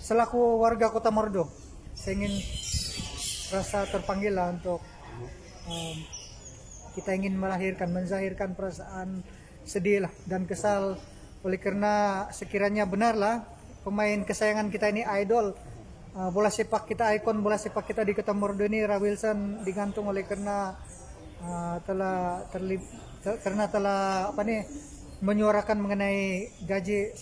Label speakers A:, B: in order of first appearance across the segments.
A: selaku warga Kota Mordo, saya ingin rasa terpanggil lah untuk kita ingin menzahirkan perasaan sedih lah dan kesal oleh karena sekiranya benarlah pemain kesayangan kita ini idol bola sepak kita, ikon bola sepak kita di Kota Mordo ini, Ra Wilson, digantung oleh karena telah menyuarakan mengenai gaji.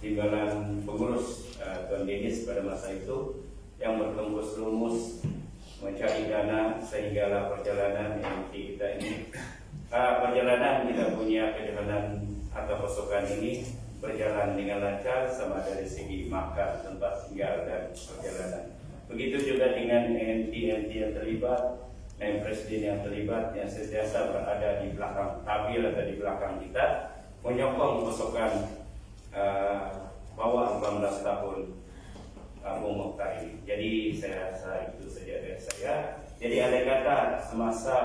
B: Timbalan pengurus Tuan Denis pada masa itu yang berlumus mencari dana sehinggalah perjalanan MT kita ini perjalanan kita punya perjalanan atau pasukan ini berjalan dengan lancar sama dari segi makan, tempat tinggal dan perjalanan. Begitu juga dengan MT yang terlibat, presiden yang terlibat yang sentiasa berada di belakang tabir atau di belakang kita menyokong pasukan bawah 18 tahun Bung Mokhtar ini. Jadi saya rasa itu saja dari saya. Jadi ada kata semasa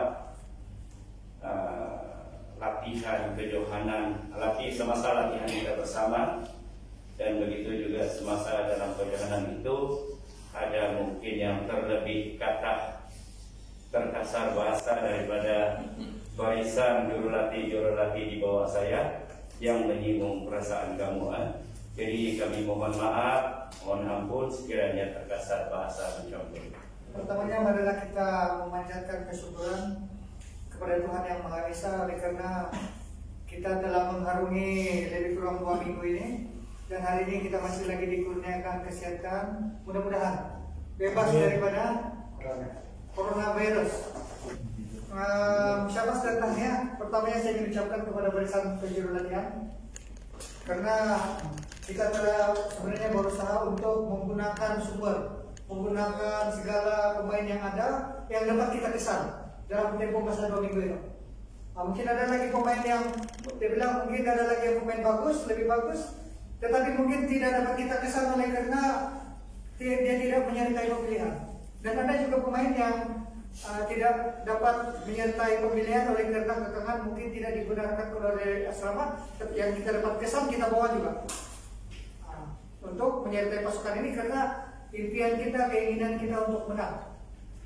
B: semasa latihan kita bersama, dan begitu juga semasa dalam perjalanan itu ada mungkin yang terlebih kata terkasar bahasa daripada barisan jurulatih di bawah saya yang menyinggung perasaan kamu. Jadi kami mohon maaf, mohon ampun sekiranya terkasar bahasa macam itu.
A: Pertamanya marilah kita memanjatkan kesyukuran kepada Tuhan Yang Maha Esa oleh karena kita telah mengharungi lebih kurang 2 minggu ini, dan hari ini kita masih lagi dikurniakan kesehatan, mudah-mudahan bebas daripada coronavirus. Siapa datangnya? Pertamanya saya ingin ucapkan kepada barisan penjuru latihan, karena kita telah sebenarnya berusaha untuk menggunakan segala pemain yang ada yang dapat kita kesan dalam tempo masa 2 minggu itu. Mungkin ada lagi pemain yang dia bilang mungkin ada lagi yang pemain bagus, lebih bagus, tetapi mungkin tidak dapat kita kesan oleh karena dia tidak menyertai pemilihan. Dan ada juga pemain yang tidak dapat menyertai pemilihan oleh karena kekangan mungkin tidak digunakan oleh asrama, yang kita dapat kesan kita bawa juga untuk menyertai pasukan ini karena impian kita, keinginan kita untuk menang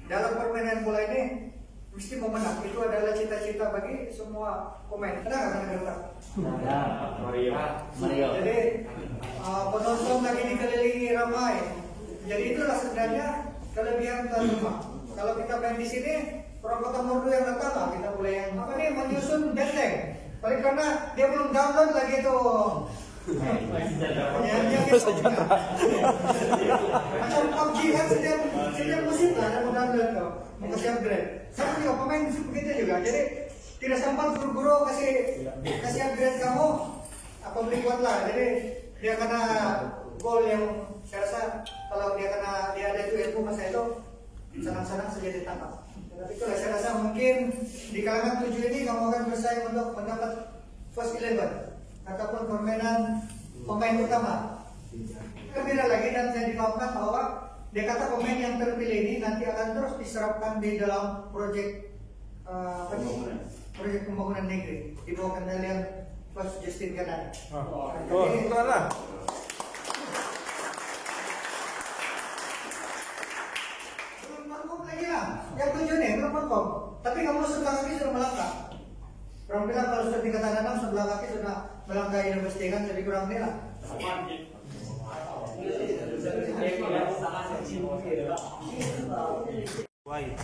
A: dalam permainan bola ini. Mesti mau menang, itu adalah cita-cita bagi semua pemain. Ada Mario. Jadi penonton lagi dikelilingi ramai. Jadi itulah sebenarnya kelebihan tuan rumah. Kalau kita main di sini, orang Kota Mordo yang datang lah, kita boleh yang menyusun benteng. Oleh karena dia belum download lagi tuh. Macam PUBG kan setiap musim ada download tuh, masih upgrade. Sama juga pemain begitu juga. Jadi tidak sempat guru-guru kasih upgrade kamu apa berikutlah. Jadi dia kena gol yang saya rasa kalau dia ada itu ilmu masa itu senang-senang saja ditangkap. Tapi itulah saya rasa mungkin di kalangan 7 ini kamu akan bersaing untuk mendapat first 11 ataupun permainan pemain utama. Berbeda lagi, dan saya dipahamkan bahwa dia kata pemain yang terpilih ini nanti akan terus diserapkan di dalam proyek pembangunan negeri di bawah kendalian Coach Justin Ganani. Belum confirm lagi lah, yang 7 nih belum confirm. Tapi kamu sebelah kaki sudah melangkah. Orang bilang kalau sudah tingkatan 6 sebelah kaki sudah melangkah universitas kan, jadi kurang nih lah.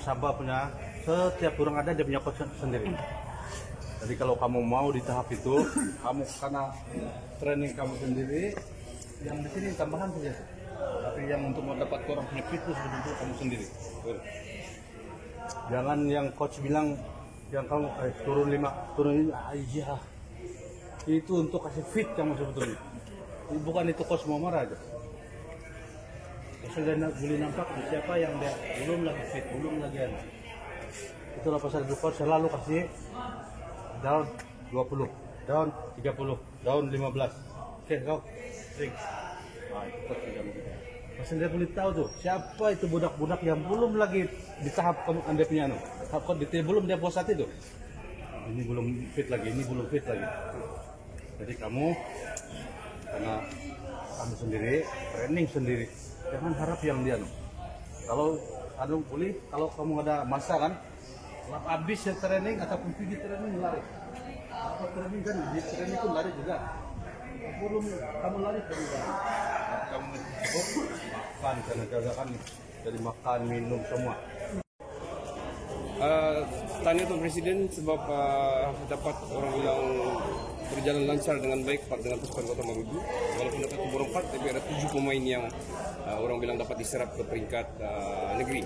C: Sababnya setiap orang ada dia punya coach sendiri. Jadi kalau kamu mau di tahap itu, kamu karena training kamu sendiri, yang di sini tambahan saja. Tapi yang untuk mendapat orang punya fit itu betul kamu sendiri. Jangan yang coach bilang yang kamu turun 5, turun ini, iya. Itu untuk kasih fit kamu sebetulnya. Bukan itu coach mau marah aja. sudah boleh nampak siapa yang dia belum lagi fit, belum lagi anu. Itulah pasal support selalu kasih daun 20, daun 30, daun 15. Oke, kau ring. Nah, itu sudah begitu. Pasal dia boleh tahu tuh siapa itu budak-budak yang belum lagi di tahap anda punya anu. Tahap belum dia puas hati tuh. Ini belum fit lagi, ini belum fit lagi. Jadi kamu karena kamu sendiri, training sendiri, jangan harap yang dia anu. Kalau anu boleh, kalau kamu ada masa kan, lap habis ya training ataupun pergi training lari. Apa training kan di training pun lari juga. Belum kamu lari kamu lari. Kamu makan karena kan dari makan minum semua.
D: Tanya Tuan Presiden sebab dapat orang bilang berjalan lancar dengan baik dengan pasukan Kota Marudu. Walaupun dapat nomor 4, tapi ada 7 pemain yang orang bilang dapat diserap ke peringkat negeri.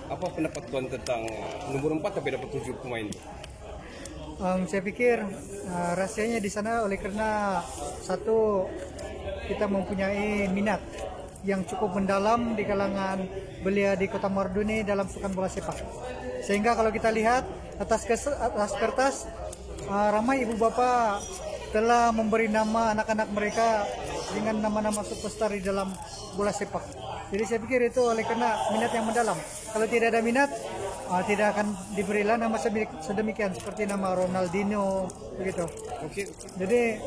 D: Apa pendapat Tuan tentang nomor 4 tapi dapat 7 pemain?
A: Saya pikir rahasianya di sana oleh karena satu, kita mempunyai minat yang cukup mendalam di kalangan belia di Kota Marudu ini dalam sukan bola sepak. Sehingga kalau kita lihat atas kertas ramai ibu bapak telah memberi nama anak-anak mereka dengan nama-nama superstar di dalam bola sepak. Jadi saya pikir itu oleh karena minat yang mendalam. Kalau tidak ada minat, tidak akan diberilah nama sedemikian seperti nama Ronaldinho begitu.
D: Oke.
A: Jadi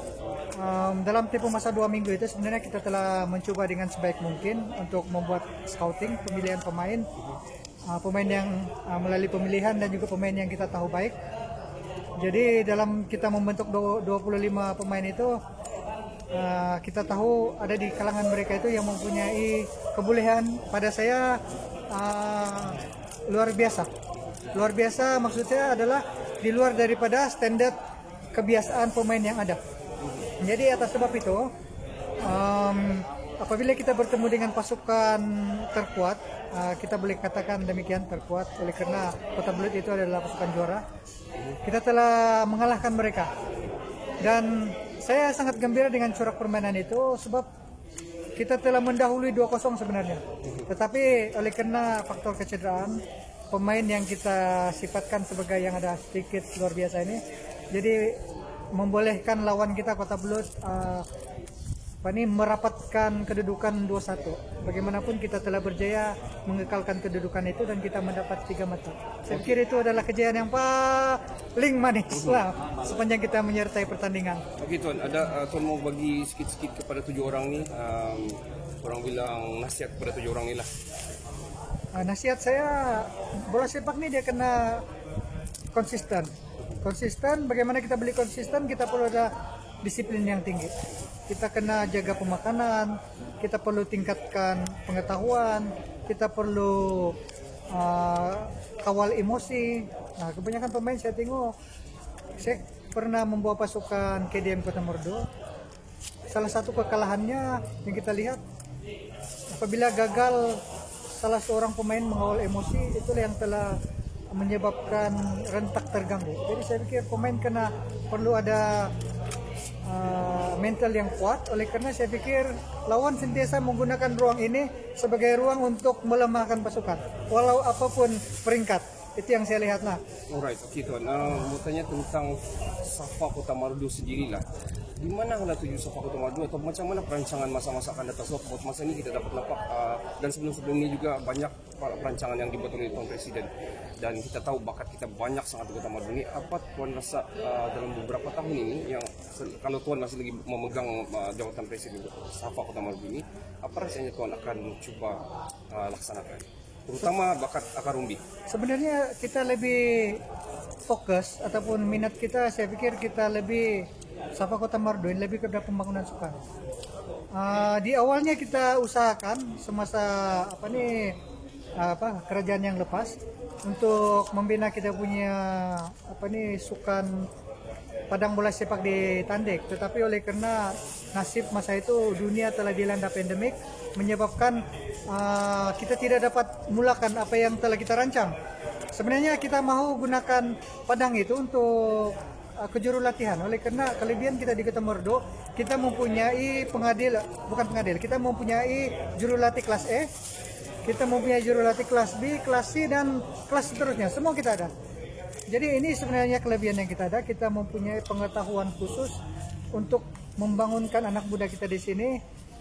A: dalam tempoh masa 2 minggu itu sebenarnya kita telah mencoba dengan sebaik mungkin untuk membuat scouting pemilihan pemain. Pemain yang melalui pemilihan dan juga pemain yang kita tahu baik. Jadi dalam kita membentuk 25 pemain itu, kita tahu ada di kalangan mereka itu yang mempunyai kebolehan pada saya luar biasa. Luar biasa maksud saya adalah di luar daripada standar kebiasaan pemain yang ada. Jadi atas sebab itu, apabila kita bertemu dengan pasukan terkuat, kita boleh katakan demikian terkuat oleh karena Kota Belud itu adalah pasukan juara. Kita telah mengalahkan mereka. Dan saya sangat gembira dengan corak permainan itu sebab kita telah mendahului 2-0 sebenarnya. Tetapi oleh karena faktor kecederaan, pemain yang kita sifatkan sebagai yang ada sedikit luar biasa ini, jadi membolehkan lawan kita Kota Belud merapatkan kedudukan 2-1. Bagaimanapun kita telah berjaya mengekalkan kedudukan itu dan kita mendapat 3 mata. Saya pikir itu adalah kejayaan yang paling manis lah sepanjang kita menyertai pertandingan.
D: Oke Tuan, ada Tuan mau bagi sikit-sikit kepada 7 orang ni, orang bilang nasihat kepada 7 orang ni lah.
A: Nasihat saya, bola sepak ni dia kena konsisten. Konsisten, bagaimana kita beli konsisten, kita perlu ada disiplin yang tinggi. Kita kena jaga pemakanan, kita perlu tingkatkan pengetahuan, kita perlu kawal emosi. Nah, kebanyakan pemain saya tengok, saya pernah membawa pasukan KDM Kota Marudu. Salah satu kekalahannya yang kita lihat, apabila gagal salah seorang pemain mengawal emosi, itulah yang telah menyebabkan rentak terganggu. Jadi saya pikir pemain kena perlu ada mental yang kuat. Oleh karena saya pikir lawan sentiasa menggunakan ruang ini sebagai ruang untuk melemahkan pasukan walau apapun peringkat. Itu yang saya lihat lah.
D: Alright, oke Tuan. Mau tanya tentang Safa Kota Marudu sendirilah. Di mana hendak tuju Safa Kota Marudu atau macam mana perancangan masa-masa akan datang? Sebab buat masa ini kita dapat nampak dan sebelum-sebelum ini juga banyak perancangan yang dibuat oleh Tuan Presiden. Dan kita tahu bakat kita banyak sangat di Kota Marudu ini. Apa Tuan rasa dalam beberapa tahun ini yang kalau Tuan masih lagi memegang jabatan Presiden Safa Kota Marudu ini, apa rasanya Tuan akan coba laksanakan? Terutama bakat akar umbi.
A: Sebenarnya kita lebih fokus ataupun minat kita, saya pikir kita lebih Safa Kota Marudu lebih kepada pembangunan sukan. Di awalnya kita usahakan semasa kerajaan yang lepas untuk membina kita punya sukan padang bola sepak di Tandek. Tetapi oleh karena nasib masa itu dunia telah dilanda pandemik menyebabkan kita tidak dapat mulakan apa yang telah kita rancang. Sebenarnya kita mau gunakan padang itu untuk kejurulatihan. Oleh karena kelebihan kita di Kota Mordo, kita mempunyai kita mempunyai jurulatih kelas E, kita mempunyai jurulatih kelas B, kelas C, dan kelas seterusnya. Semua kita ada. Jadi ini sebenarnya kelebihan yang kita ada. Kita mempunyai pengetahuan khusus untuk membangunkan anak muda kita di sini,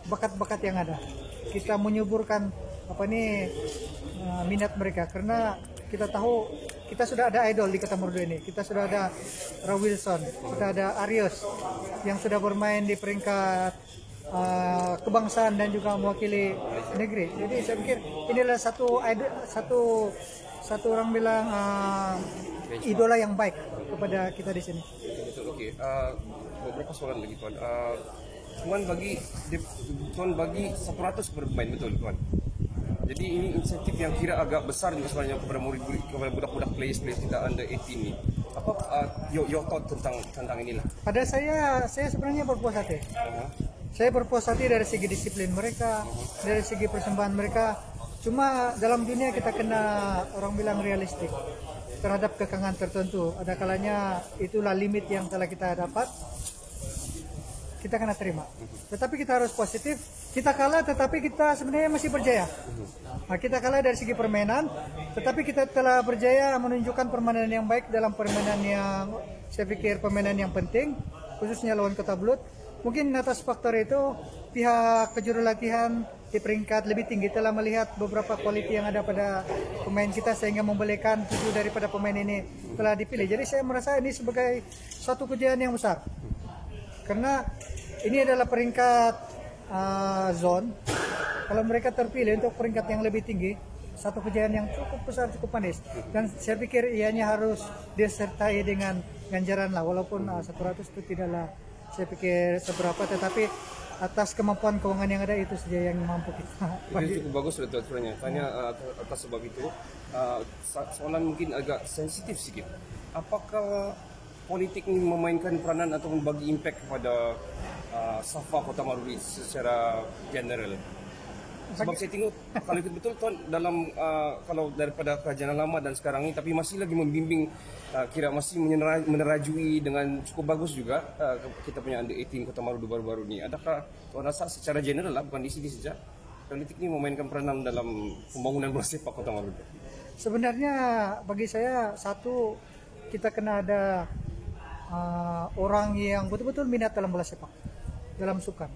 A: bakat-bakat yang ada. Kita menyuburkan minat mereka, karena kita tahu kita sudah ada idol di Kota Mordo ini. Kita sudah ada Wilson, kita ada Arius yang sudah bermain di peringkat kebangsaan dan juga mewakili negeri. Jadi saya pikir inilah satu orang bilang idola yang baik kepada kita di sini.
D: Betul. Oke. Beberapa soalan lagi tuan. Tuan bagi 100 bermain, betul tuan. Jadi ini insentif yang kira agak besar juga sebenarnya kepada murid-murid, kepada budak-budak players kita under 18 ini. Apa your thought tentang inilah?
A: Pada saya sebenarnya berpuas hati. Saya berpuas hati dari segi disiplin mereka, dari segi persembahan mereka. Cuma dalam dunia kita kena orang bilang realistik terhadap kekangan tertentu. Ada kalanya itulah limit yang telah kita dapat. Kita kena terima. Tetapi kita harus positif. Kita kalah tetapi kita sebenarnya masih berjaya. Nah, kita kalah dari segi permainan, tetapi kita telah berjaya menunjukkan permainan yang baik dalam permainan yang saya pikir permainan yang penting, khususnya lawan Kota Blut. Mungkin atas faktor itu pihak kejurulatihan di peringkat lebih tinggi telah melihat beberapa kualiti yang ada pada pemain kita sehingga membolehkan 7 daripada pemain ini telah dipilih. Jadi saya merasa ini sebagai satu kejayaan yang besar. Karena ini adalah peringkat zone. Kalau mereka terpilih untuk peringkat yang lebih tinggi, satu kejayaan yang cukup besar, cukup manis. Dan saya pikir ianya harus disertai dengan ganjaran lah. Walaupun 100 itu tidaklah saya pikir seberapa, tetapi atas kemampuan keuangan yang ada itu saja yang mampu kita.
D: Itu cukup bagus sudah tuan. Tanya atas sebab itu. Soalan mungkin agak sensitif sedikit. Apakah politik ini memainkan peranan atau membagi impact kepada Safa Kota Marudi secara general? Sebab saya tengok kalau itu betul tuan dalam kalau daripada kerajaan lama dan sekarang ini, tapi masih lagi membimbing, kira masih menerajui dengan cukup bagus juga kita punya under 18 Kota Marudu baru-baru ini. Adakah tuan rasa secara general lah, bukan di sini saja, politik ini memainkan peranan dalam pembangunan bola sepak Kota Marudu?
A: Sebenarnya bagi saya satu, kita kena ada orang yang betul-betul minat dalam bola sepak, dalam sukan.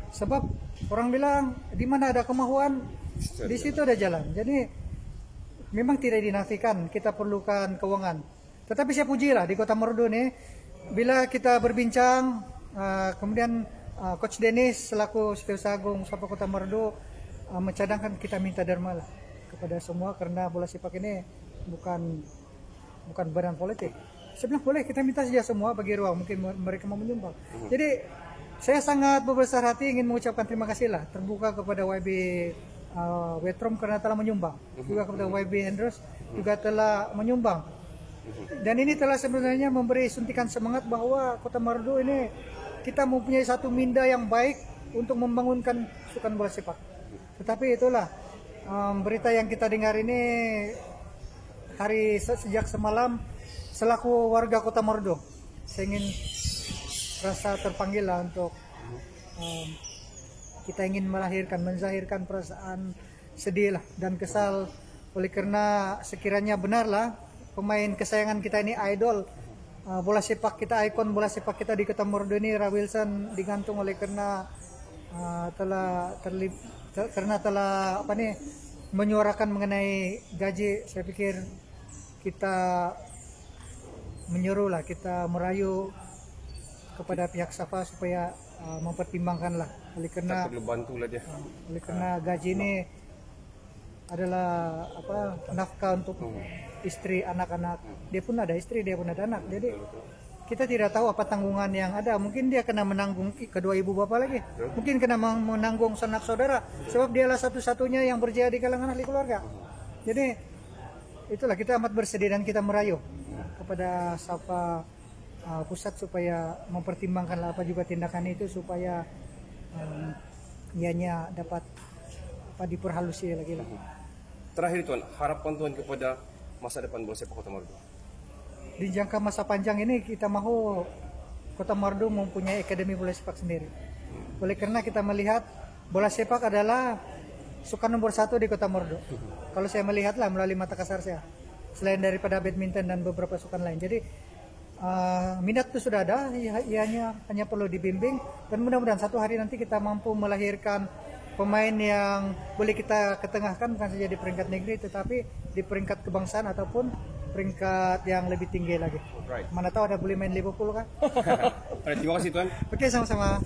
A: Sebab orang bilang di mana ada kemauan, di situ ada jalan. Jadi memang tidak dinafikan kita perlukan keuangan. Tetapi saya pujilah di Kota Marudu nih, bila kita berbincang, kemudian Coach Dennis selaku Setiausaha Agung Safa Kota Marudu mencadangkan kita minta derma lah kepada semua, karena bola sepak ini bukan badan politik. Saya bilang boleh, kita minta saja semua bagi ruang, mungkin mereka mau menyumbang. Jadi saya sangat berbesar hati ingin mengucapkan terima kasih lah terbuka kepada YB Wetrom karena telah menyumbang, juga kepada YB Hendros juga telah menyumbang. Dan ini telah sebenarnya memberi suntikan semangat bahwa Kota Marudu ini kita mempunyai satu minda yang baik untuk membangunkan sukan bola sepak. Tetapi itulah berita yang kita dengar ini sejak semalam. Selaku warga Kota Marudu, saya ingin rasa terpanggil lah untuk kita ingin menzahirkan perasaan sedih lah dan kesal, oleh karena sekiranya benarlah pemain kesayangan kita ini idol bola sepak kita, ikon bola sepak kita di Kota Marudu ini, Wilson, digantung oleh karena telah menyuarakan mengenai gaji. Saya pikir kita menyuruhlah, kita merayu kepada pihak Safa supaya mempertimbangkanlah, oleh karena
D: perlu bantulah dia.
A: Oleh karena gaji ini adalah nafkah untuk istri, anak-anak. Dia pun ada istri, dia pun ada anak. Jadi kita tidak tahu apa tanggungan yang ada. Mungkin dia kena menanggung kedua ibu bapak lagi, mungkin kena menanggung sanak saudara, sebab dialah satu-satunya yang berjaya di kalangan ahli keluarga. Jadi itulah, kita amat bersedih dan kita merayu kepada Safa pusat supaya mempertimbangkan apa juga tindakan itu supaya ianya dapat diperhalusi lagi lah.
D: Terakhir tuan, harapan tuan kepada masa depan bola sepak Kota Marudu?
A: di jangka masa panjang ini kita mau Kota Marudu mempunyai akademi bola sepak sendiri. Oleh karena kita melihat bola sepak adalah sukan nomor 1 di Kota Marudu. Kalau saya melihatlah melalui mata kasar saya, selain daripada badminton dan beberapa sukan lain. Jadi minat itu sudah ada, hanya perlu dibimbing, dan mudah-mudahan satu hari nanti kita mampu melahirkan pemain yang boleh kita ketengahkan bukan saja di peringkat negeri tetapi di peringkat kebangsaan ataupun peringkat yang lebih tinggi lagi.
D: Right.
A: Mana tahu ada boleh main Liverpool kan?
D: Terima kasih Tuan.
A: Oke, sama-sama.